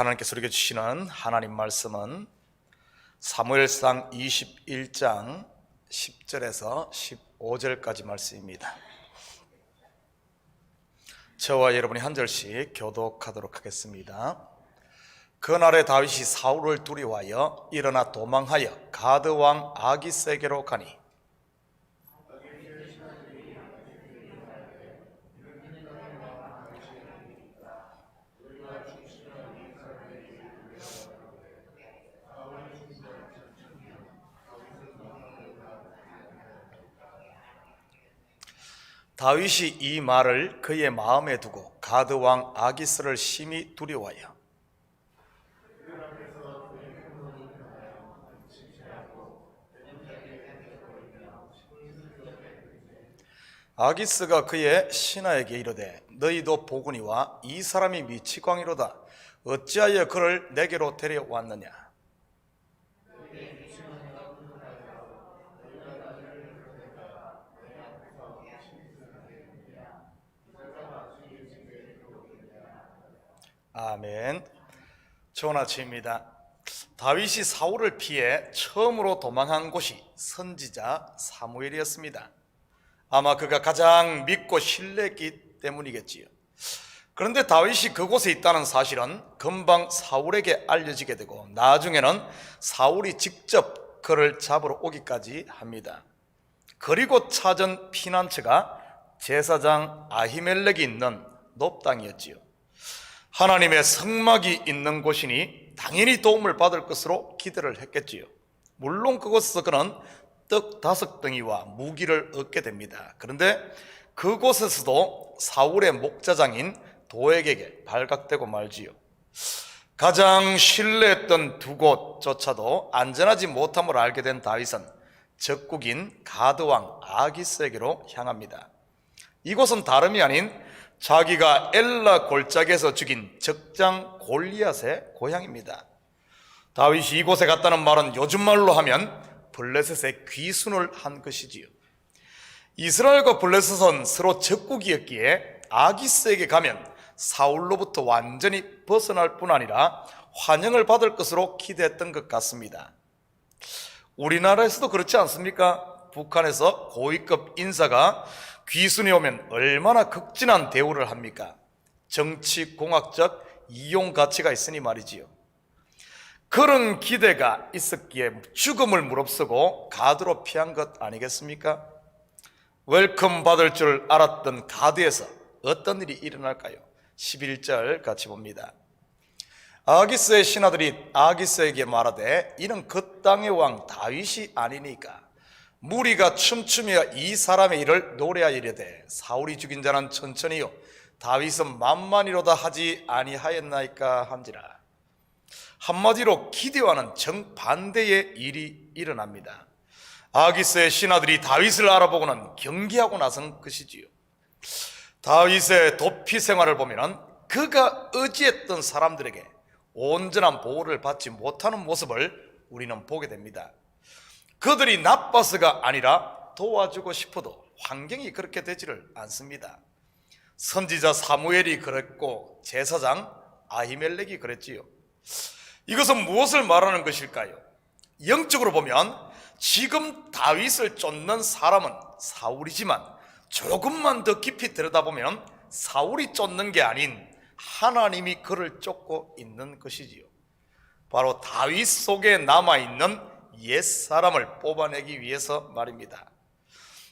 하나님께서 우리에게 주시는 하나님 말씀은 사무엘상 21장 10절에서 15절까지 말씀입니다. 저와 여러분이 한 절씩 교독하도록 하겠습니다. 그날에 다윗이 사울을 두려워하여 일어나 도망하여 가드 왕 아기스에게로 가니 다윗이 이 말을 그의 마음에 두고 가드 왕 아기스를 심히 두려워하여 아기스가 그의 신하에게 이르되 너희도 보거니와 이 사람이 미치광이로다. 어찌하여 그를 내게로 데려왔느냐. 아멘. 좋은 아침입니다. 다윗이 사울을 피해 처음으로 도망한 곳이 선지자 사무엘이었습니다. 아마 그가 가장 믿고 신뢰했기 때문이겠지요. 그런데 다윗이 그곳에 있다는 사실은 금방 사울에게 알려지게 되고 나중에는 사울이 직접 그를 잡으러 오기까지 합니다. 그리고 찾은 피난처가 제사장 아히멜렉이 있는 놉당이었지요. 하나님의 성막이 있는 곳이니 당연히 도움을 받을 것으로 기대를 했겠지요. 물론 그곳에서 그는 떡 5덩이와 무기를 얻게 됩니다. 그런데 그곳에서도 사울의 목자장인 도액에게 발각되고 말지요. 가장 신뢰했던 두 곳조차도 안전하지 못함을 알게 된 다윗은 적국인 가드왕 아기스에게로 향합니다. 이곳은 다름이 아닌 자기가 엘라 골짜기에서 죽인 적장 골리앗의 고향입니다. 다윗이 이곳에 갔다는 말은 요즘 말로 하면 블레셋의 귀순을 한 것이지요. 이스라엘과 블레셋은 서로 적국이었기에 아기스에게 가면 사울로부터 완전히 벗어날 뿐 아니라 환영을 받을 것으로 기대했던 것 같습니다. 우리나라에서도 그렇지 않습니까? 북한에서 고위급 인사가 귀순이 오면 얼마나 극진한 대우를 합니까? 정치공학적 이용 가치가 있으니 말이지요. 그런 기대가 있었기에 죽음을 무릅쓰고 가드로 피한 것 아니겠습니까? 웰컴 받을 줄 알았던 가드에서 어떤 일이 일어날까요? 11절 같이 봅니다. 아기스의 신하들이 아기스에게 말하되 이는 그 땅의 왕 다윗이 아니니까 무리가 춤추며 이 사람의 일을 노래하여 이르되 사울이 죽인 자는 천천히요 다윗은 만만히로다 하지 아니하였나이까 한지라. 한마디로 기대와는 정반대의 일이 일어납니다. 아기스의 신하들이 다윗을 알아보고는 경계하고 나선 것이지요. 다윗의 도피 생활을 보면 그가 의지했던 사람들에게 온전한 보호를 받지 못하는 모습을 우리는 보게 됩니다. 그들이 나빠서가 아니라 도와주고 싶어도 환경이 그렇게 되지를 않습니다. 선지자 사무엘이 그랬고 제사장 아히멜렉이 그랬지요. 이것은 무엇을 말하는 것일까요? 영적으로 보면 지금 다윗을 쫓는 사람은 사울이지만 조금만 더 깊이 들여다보면 사울이 쫓는 게 아닌 하나님이 그를 쫓고 있는 것이지요. 바로 다윗 속에 남아있는 옛사람을 뽑아내기 위해서 말입니다.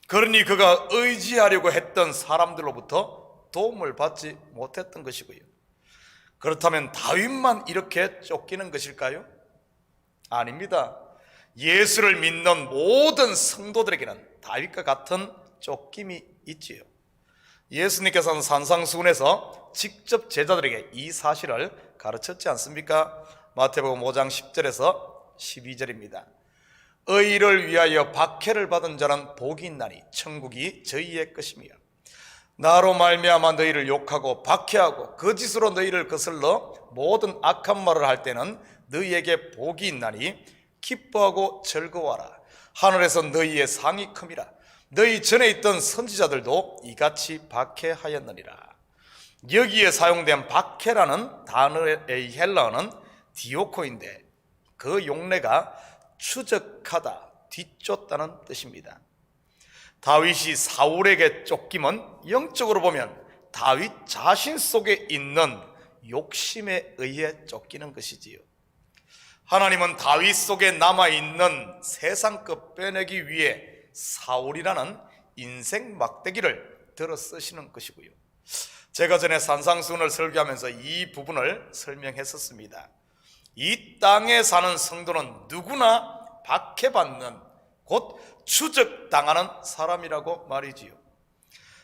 그러니 그가 의지하려고 했던 사람들로부터 도움을 받지 못했던 것이고요. 그렇다면 다윗만 이렇게 쫓기는 것일까요? 아닙니다. 예수를 믿는 모든 성도들에게는 다윗과 같은 쫓김이 있지요. 예수님께서는 산상수훈에서 직접 제자들에게 이 사실을 가르쳤지 않습니까? 마태복음 5장 10절에서 12절입니다. 의를 위하여 박해를 받은 자는 복이 있나니 천국이 저희의 것이며 나로 말미암아 너희를 욕하고 박해하고 거짓으로 너희를 거슬러 모든 악한 말을 할 때는 너희에게 복이 있나니 기뻐하고 즐거워하라. 하늘에서 너희의 상이 큼이라. 너희 전에 있던 선지자들도 이같이 박해하였느니라. 여기에 사용된 박해라는 단어의 헬라어는 디오코인데 그 용례가 추적하다, 뒤쫓다는 뜻입니다. 다윗이 사울에게 쫓김은 영적으로 보면 다윗 자신 속에 있는 욕심에 의해 쫓기는 것이지요. 하나님은 다윗 속에 남아있는 세상 것 빼내기 위해 사울이라는 인생 막대기를 들어 쓰시는 것이고요. 제가 전에 산상수훈을 설교하면서 이 부분을 설명했었습니다. 이 땅에 사는 성도는 누구나 박해받는, 곧 추적당하는 사람이라고 말이지요.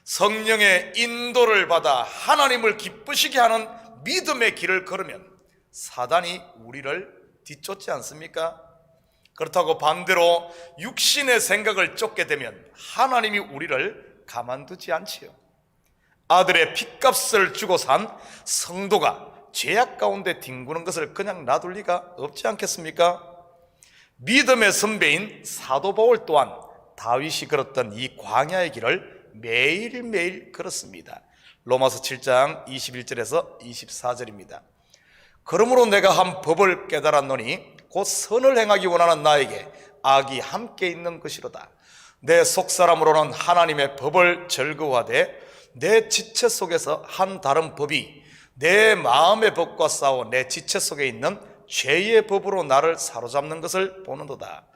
성령의 인도를 받아 하나님을 기쁘시게 하는 믿음의 길을 걸으면 사단이 우리를 뒤쫓지 않습니까? 그렇다고 반대로 육신의 생각을 쫓게 되면 하나님이 우리를 가만두지 않지요. 아들의 핏값을 주고 산 성도가 죄악 가운데 뒹구는 것을 그냥 놔둘 리가 없지 않겠습니까? 믿음의 선배인 사도 바울 또한 다윗이 걸었던 이 광야의 길을 매일매일 걸었습니다. 로마서 7장 21절에서 24절입니다. 그러므로 내가 한 법을 깨달았노니 곧 선을 행하기 원하는 나에게 악이 함께 있는 것이로다. 내 속사람으로는 하나님의 법을 즐거워하되 내 지체 속에서 한 다른 법이 내 마음의 법과 싸워 내 지체 속에 있는 죄의 법으로 나를 사로잡는 것을 보는도다.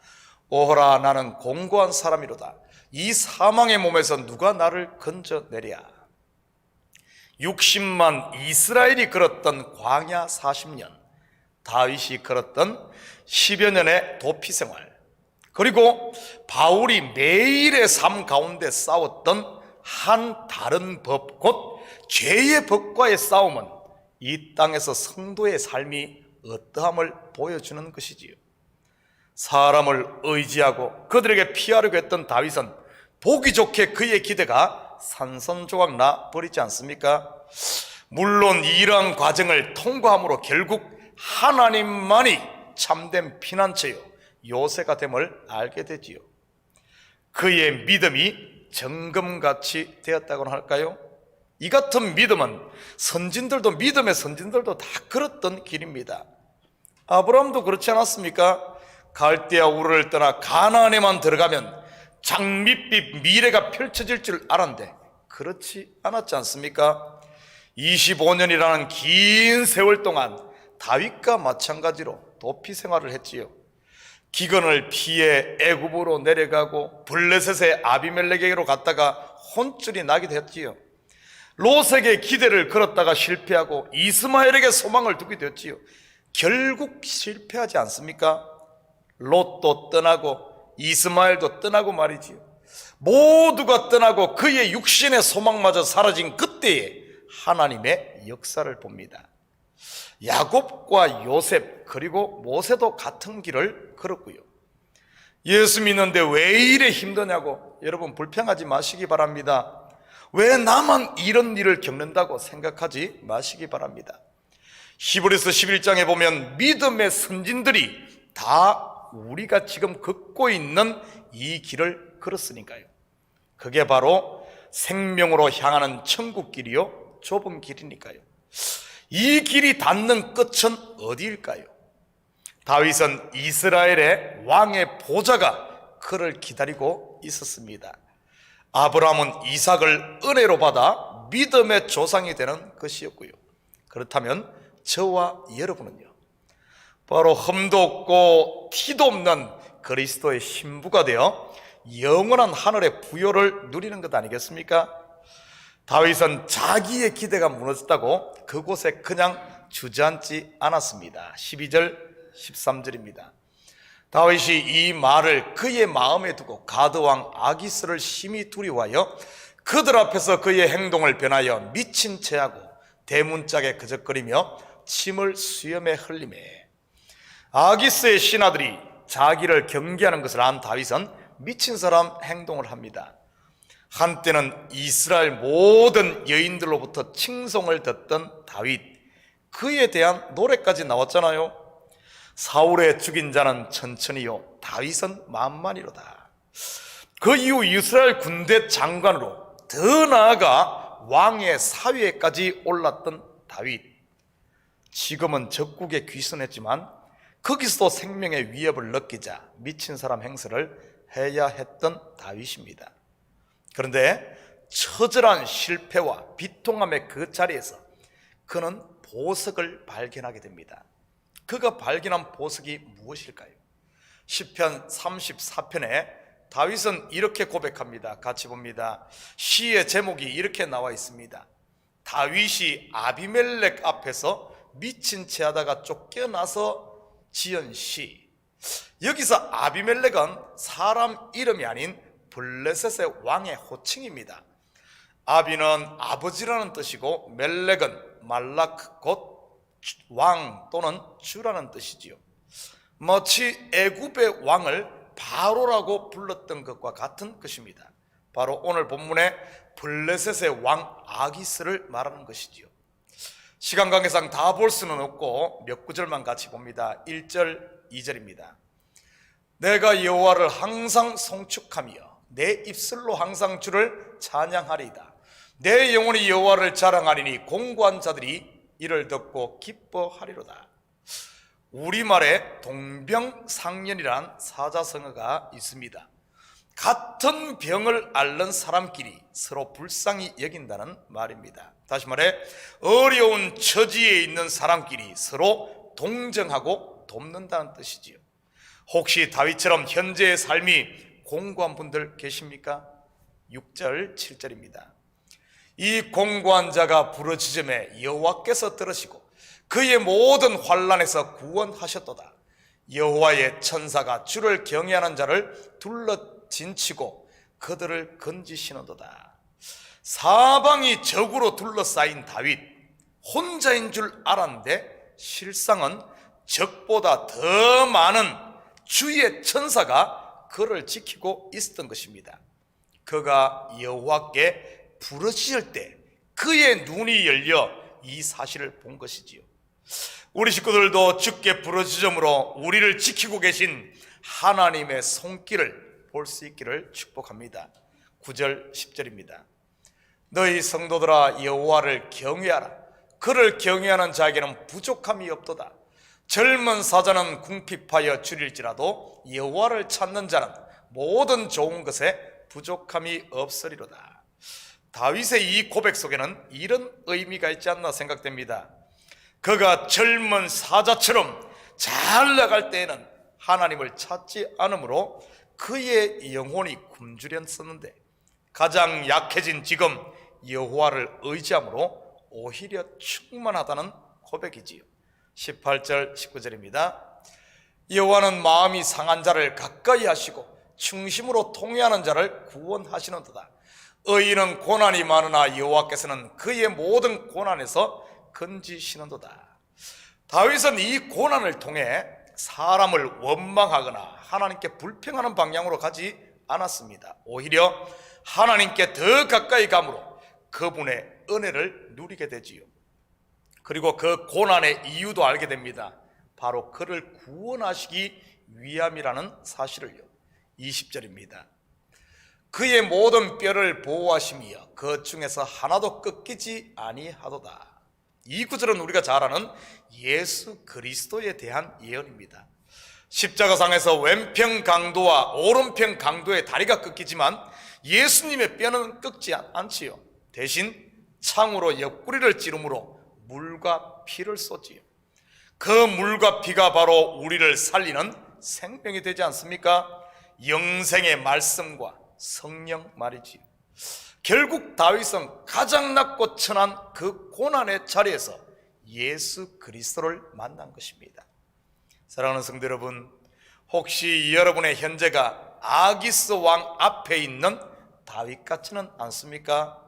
오호라, 나는 공고한 사람이로다. 이 사망의 몸에서 누가 나를 건져내랴. 60만 이스라엘이 걸었던 광야 40년, 다윗이 걸었던 10여 년의 도피생활, 그리고 바울이 매일의 삶 가운데 싸웠던 한 다른 법, 곧 죄의 법과의 싸움은 이 땅에서 성도의 삶이 어떠함을 보여주는 것이지요. 사람을 의지하고 그들에게 피하려고 했던 다윗은 보기 좋게 그의 기대가 산산조각 나 버리지 않습니까? 물론 이러한 과정을 통과함으로 결국 하나님만이 참된 피난처요 요새가 됨을 알게 되지요. 그의 믿음이 정금같이 되었다고는 할까요? 이 같은 믿음은 선진들도, 믿음의 선진들도 다 걸었던 길입니다. 아브라함도 그렇지 않았습니까? 갈대아 우르를 떠나 가나안에만 들어가면 장밋빛 미래가 펼쳐질 줄 알았는데 그렇지 않았지 않습니까? 25년이라는 긴 세월 동안 다윗과 마찬가지로 도피 생활을 했지요. 기근을 피해 애굽으로 내려가고 블레셋의 아비멜렉에게로 갔다가 혼쭐이 나기도 했지요. 롯에게 기대를 걸었다가 실패하고 이스마엘에게 소망을 두게 되었지요. 결국 실패하지 않습니까? 롯도 떠나고 이스마엘도 떠나고 말이지요. 모두가 떠나고 그의 육신의 소망마저 사라진 그때에 하나님의 역사를 봅니다. 야곱과 요셉 그리고 모세도 같은 길을 걸었고요. 예수 믿는데 왜 이래 힘드냐고 여러분 불평하지 마시기 바랍니다. 왜 나만 이런 일을 겪는다고 생각하지 마시기 바랍니다. 히브리서 11장에 보면 믿음의 선진들이 다 우리가 지금 걷고 있는 이 길을 걸었으니까요. 그게 바로 생명으로 향하는 천국 길이요 좁은 길이니까요. 이 길이 닿는 끝은 어디일까요? 다윗은 이스라엘의 왕의 보좌가 그를 기다리고 있었습니다. 아브라함은 이삭을 은혜로 받아 믿음의 조상이 되는 것이었고요. 그렇다면 저와 여러분은요, 바로 흠도 없고 티도 없는 그리스도의 신부가 되어 영원한 하늘의 부요를 누리는 것 아니겠습니까? 다윗은 자기의 기대가 무너졌다고 그곳에 그냥 주저앉지 않았습니다. 12절 13절입니다. 다윗이 이 말을 그의 마음에 두고 가드왕 아기스를 심히 두려워하여 그들 앞에서 그의 행동을 변하여 미친 채하고 대문짝에 그적거리며 침을 수염에 흘리매. 아기스의 신하들이 자기를 경계하는 것을 안 다윗은 미친 사람 행동을 합니다. 한때는 이스라엘 모든 여인들로부터 칭송을 듣던 다윗, 그에 대한 노래까지 나왔잖아요. 사울의 죽인 자는 천천히요 다윗은 만만이로다. 그 이후 이스라엘 군대 장관으로 더 나아가 왕의 사위에까지 올랐던 다윗. 지금은 적국에 귀순했지만 거기서도 생명의 위협을 느끼자 미친 사람 행세를 해야 했던 다윗입니다. 그런데 처절한 실패와 비통함의 그 자리에서 그는 보석을 발견하게 됩니다. 그가 발견한 보석이 무엇일까요? 시편 34편에 다윗은 이렇게 고백합니다. 같이 봅니다. 시의 제목이 이렇게 나와 있습니다. 다윗이 아비멜렉 앞에서 미친 채 하다가 쫓겨나서 지은 시. 여기서 아비멜렉은 사람 이름이 아닌 블레셋의 왕의 호칭입니다. 아비는 아버지라는 뜻이고 멜렉은 말락 곧 왕 또는 주라는 뜻이지요. 마치 애굽의 왕을 바로라고 불렀던 것과 같은 것입니다. 바로 오늘 본문의 블레셋의 왕 아기스를 말하는 것이지요. 시간 관계상 다 볼 수는 없고 몇 구절만 같이 봅니다. 1절, 2절입니다. 내가 여호와를 항상 송축하며 내 입술로 항상 주를 찬양하리이다. 내 영혼이 여호와를 자랑하리니 공고한 자들이 이를 듣고 기뻐하리로다. 우리말에 동병상련이란 사자성어가 있습니다. 같은 병을 앓는 사람끼리 서로 불쌍히 여긴다는 말입니다. 다시 말해 어려운 처지에 있는 사람끼리 서로 동정하고 돕는다는 뜻이지요. 혹시 다윗처럼 현재의 삶이 공고한 분들 계십니까? 6절, 7절입니다. 이 공고한 자가 부르짖음에 여호와께서 들으시고 그의 모든 환난에서 구원하셨도다. 여호와의 천사가 주를 경외하는 자를 둘러진치고 그들을 건지시는도다. 사방이 적으로 둘러싸인 다윗, 혼자인 줄 알았는데 실상은 적보다 더 많은 주의 천사가 그를 지키고 있었던 것입니다. 그가 여호와께 부르짖을 때 그의 눈이 열려 이 사실을 본 것이지요. 우리 식구들도 주께 부르짖음으로 우리를 지키고 계신 하나님의 손길을 볼 수 있기를 축복합니다. 9절, 10절입니다. 너희 성도들아 여호와를 경외하라. 그를 경외하는 자에게는 부족함이 없도다. 젊은 사자는 궁핍하여 줄일지라도 여호와를 찾는 자는 모든 좋은 것에 부족함이 없으리로다. 다윗의 이 고백 속에는 이런 의미가 있지 않나 생각됩니다. 그가 젊은 사자처럼 잘 나갈 때에는 하나님을 찾지 않으므로 그의 영혼이 굶주렸었는데 가장 약해진 지금 여호와를 의지함으로 오히려 충만하다는 고백이지요. 18절 19절입니다. 여호와는 마음이 상한 자를 가까이 하시고 충심으로 통회하는 자를 구원하시는도다. 의인은 고난이 많으나 여호와께서는 그의 모든 고난에서 건지시는도다. 다윗은 이 고난을 통해 사람을 원망하거나 하나님께 불평하는 방향으로 가지 않았습니다. 오히려 하나님께 더 가까이 감으로 그분의 은혜를 누리게 되지요. 그리고 그 고난의 이유도 알게 됩니다. 바로 그를 구원하시기 위함이라는 사실을요. 20절입니다. 그의 모든 뼈를 보호하시며 그 중에서 하나도 꺾이지 아니하도다. 이 구절은 우리가 잘 아는 예수 그리스도에 대한 예언입니다. 십자가상에서 왼편 강도와 오른편 강도의 다리가 꺾이지만 예수님의 뼈는 꺾지 않지요. 대신 창으로 옆구리를 찌르므로 물과 피를 쏟지요. 그 물과 피가 바로 우리를 살리는 생명이 되지 않습니까? 영생의 말씀과 성령 말이지요. 결국 다윗은 가장 낮고 천한 그 고난의 자리에서 예수 그리스도를 만난 것입니다. 사랑하는 성도 여러분, 혹시 여러분의 현재가 아기스 왕 앞에 있는 다윗 같지는 않습니까?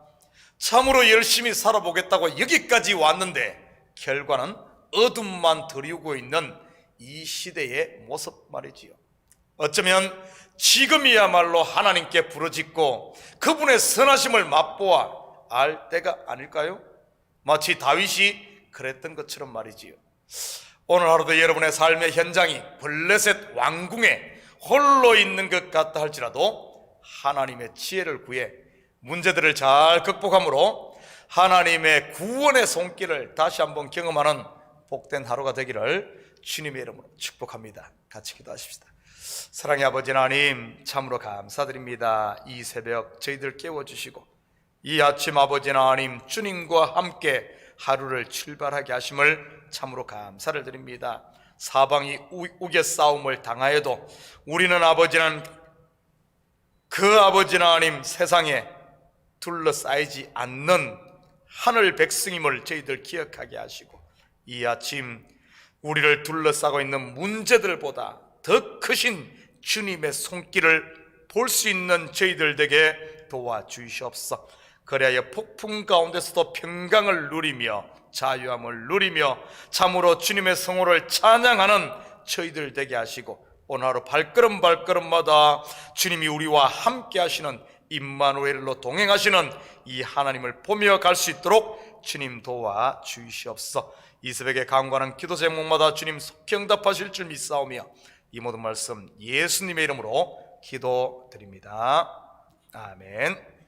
참으로 열심히 살아보겠다고 여기까지 왔는데 결과는 어둠만 드리우고 있는 이 시대의 모습 말이지요. 어쩌면 지금이야말로 하나님께 부르짖고 그분의 선하심을 맛보아 알 때가 아닐까요? 마치 다윗이 그랬던 것처럼 말이지요. 오늘 하루도 여러분의 삶의 현장이 블레셋 왕궁에 홀로 있는 것 같다 할지라도 하나님의 지혜를 구해 문제들을 잘 극복함으로 하나님의 구원의 손길을 다시 한번 경험하는 복된 하루가 되기를 주님의 이름으로 축복합니다. 같이 기도하십시다. 사랑의 아버지 하나님, 참으로 감사드립니다. 이 새벽 저희들 깨워주시고 이 아침 아버지 하나님, 주님과 함께 하루를 출발하게 하심을 참으로 감사를 드립니다. 사방이 우겨 싸움을 당하여도 우리는 아버지는 그 아버지 하나님 세상에 둘러싸이지 않는 하늘 백성임을 저희들 기억하게 하시고, 이 아침 우리를 둘러싸고 있는 문제들보다 더 크신 주님의 손길을 볼 수 있는 저희들 되게 도와주시옵소서. 그래야 폭풍 가운데서도 평강을 누리며 자유함을 누리며 참으로 주님의 성호를 찬양하는 저희들 되게 하시고, 오늘 하루 발걸음마다 주님이 우리와 함께 하시는 임마누엘로 동행하시는 이 하나님을 보며 갈 수 있도록 주님 도와주시옵소서. 이 새벽에 간구하는 기도 제목마다 주님 속히 응답하실 줄 믿사오며 이 모든 말씀 예수님의 이름으로 기도드립니다. 아멘.